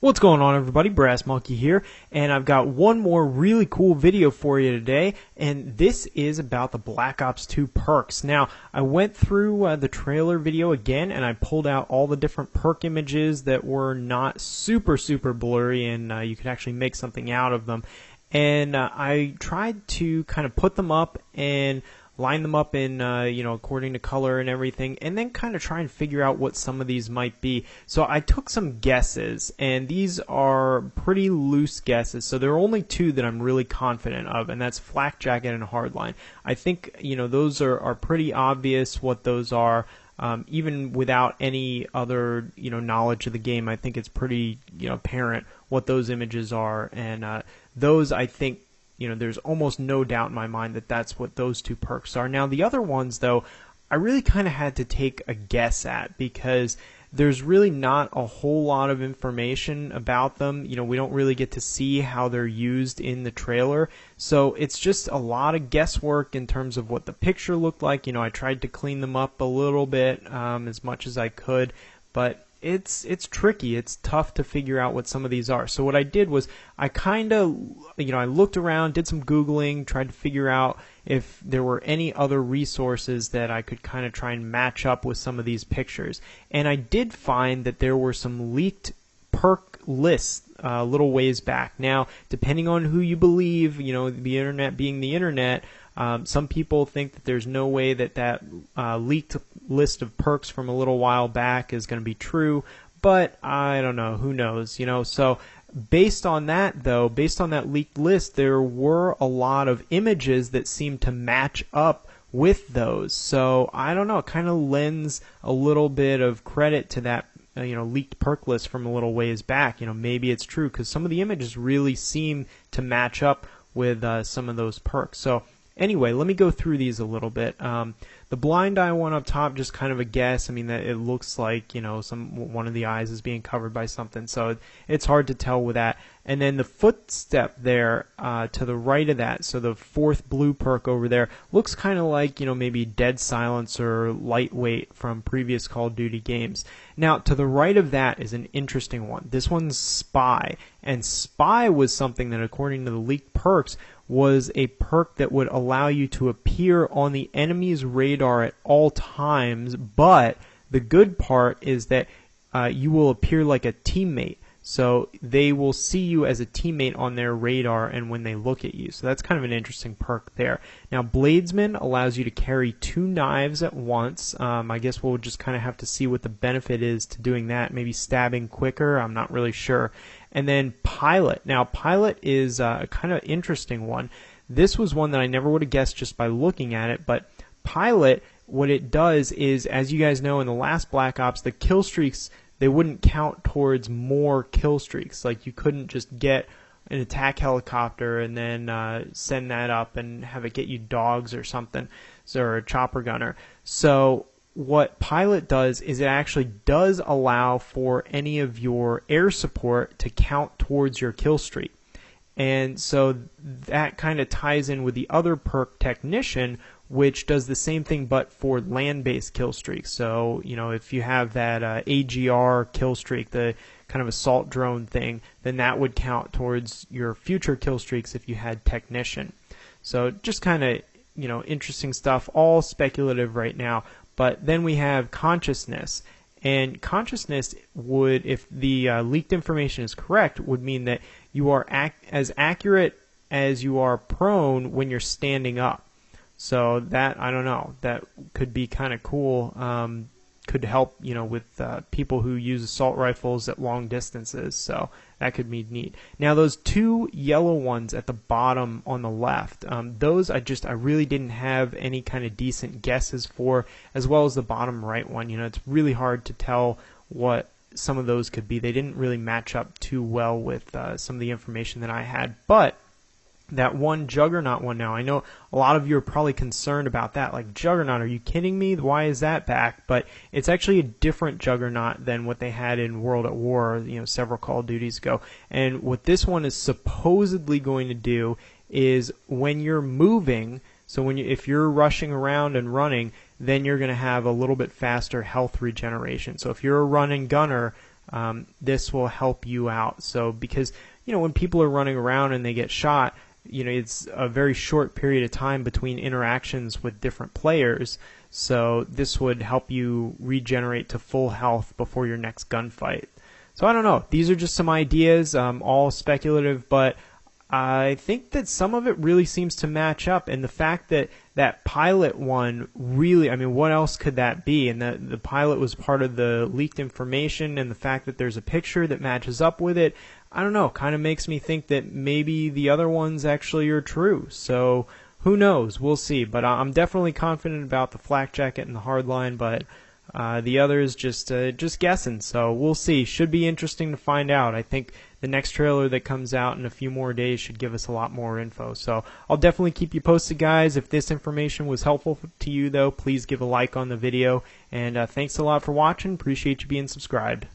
What's going on, everybody? Brass Monkey here, and I've got one more really cool video for you today, and this is about the Black Ops 2 perks. Now, I went through the trailer video again, and I pulled out all the different perk images that were not super blurry, and you could actually make something out of them. And I tried to kind of put them up and line them up in, according to color and everything, and then kind of try and figure out what some of these might be. So I took some guesses, and these are pretty loose guesses. So there are only two that I'm really confident of, and that's Flak Jacket and Hardline. I think, those are pretty obvious what those are. Even without any other, knowledge of the game, I think it's pretty, apparent what those images are, and those, I think, there's almost no doubt in my mind that that's what those two perks are. Now, the other ones, though, I really kind of had to take a guess at because there's really not a whole lot of information about them. We don't really get to see how they're used in the trailer. So it's just a lot of guesswork in terms of what the picture looked like. I tried to clean them up a little bit as much as I could, but it's tricky. It's tough to figure out what some of these are. So what I did was I kind of, I looked around, did some Googling, tried to figure out if there were any other resources that I could kind of try and match up with some of these pictures. And I did find that there were some leaked perk lists a little ways back. Now, depending on who you believe, the internet being the internet, some people think that there's no way that leaked list of perks from a little while back is going to be true, but I don't know. Who knows? So based on that, though, based on that leaked list, there were a lot of images that seemed to match up with those. So I don't know. It kind of lends a little bit of credit to that leaked perk list from a little ways back. Maybe it's true because some of the images really seem to match up with some of those perks. So anyway, let me go through these a little bit. The blind eye one up top, just kind of a guess. I mean, that it looks like one of the eyes is being covered by something, so it's hard to tell with that. And then the footstep there to the right of that, so the fourth blue perk over there, looks kind of like maybe Dead Silence or Lightweight from previous Call of Duty games. Now, to the right of that is an interesting one. This one's Spy, and Spy was something that, according to the leaked perks, was a perk that would allow you to appear on the enemy's radar at all times, but the good part is that you will appear like a teammate. So they will see you as a teammate on their radar and when they look at you. So that's kind of an interesting perk there. Now, Bladesman allows you to carry two knives at once. I guess we'll just kind of have to see what the benefit is to doing that. Maybe stabbing quicker. I'm not really sure. And then Pilot. Now, Pilot is a kind of interesting one. This was one that I never would have guessed just by looking at it, but Pilot, what it does is, as you guys know, in the last Black Ops, the kill streaks, they wouldn't count towards more kill streaks. Like, you couldn't just get an attack helicopter and then send that up and have it get you dogs or something, or a chopper gunner. So what Pilot does is it actually does allow for any of your air support to count towards your kill streak. And so that kind of ties in with the other perk, Technician, which does the same thing but for land-based kill streaks. So, if you have that AGR kill streak, the kind of assault drone thing, then that would count towards your future kill streaks if you had Technician. So just kind of, interesting stuff, all speculative right now. But then we have Consciousness. And Consciousness would, if the leaked information is correct, would mean that you are as accurate as you are prone when you're standing up. So that, I don't know, that could be kind of cool. Could help, with people who use assault rifles at long distances. So that could be neat. Now, those two yellow ones at the bottom on the left, those I really didn't have any kind of decent guesses for, as well as the bottom right one. It's really hard to tell what some of those could be. They didn't really match up too well with some of the information that I had, but that one Juggernaut one now, I know a lot of you are probably concerned about that. Like, Juggernaut, are you kidding me? Why is that back? But it's actually a different Juggernaut than what they had in World at War, several Call of Duties ago. And what this one is supposedly going to do is when you're moving, so if you're rushing around and running, then you're going to have a little bit faster health regeneration. So if you're a run and gunner, this will help you out. So because, when people are running around and they get shot, it's a very short period of time between interactions with different players. So this would help you regenerate to full health before your next gunfight. So I don't know. These are just some ideas, all speculative, but I think that some of it really seems to match up. And the fact that that pilot one really, what else could that be? And the pilot was part of the leaked information, and the fact that there's a picture that matches up with it, I don't know, kind of makes me think that maybe the other ones actually are true. So who knows? We'll see. But I'm definitely confident about the flak jacket and the hardline, but the others just guessing. So we'll see. Should be interesting to find out. I think the next trailer that comes out in a few more days should give us a lot more info. So I'll definitely keep you posted, guys. If this information was helpful to you, though, please give a like on the video. And thanks a lot for watching. Appreciate you being subscribed.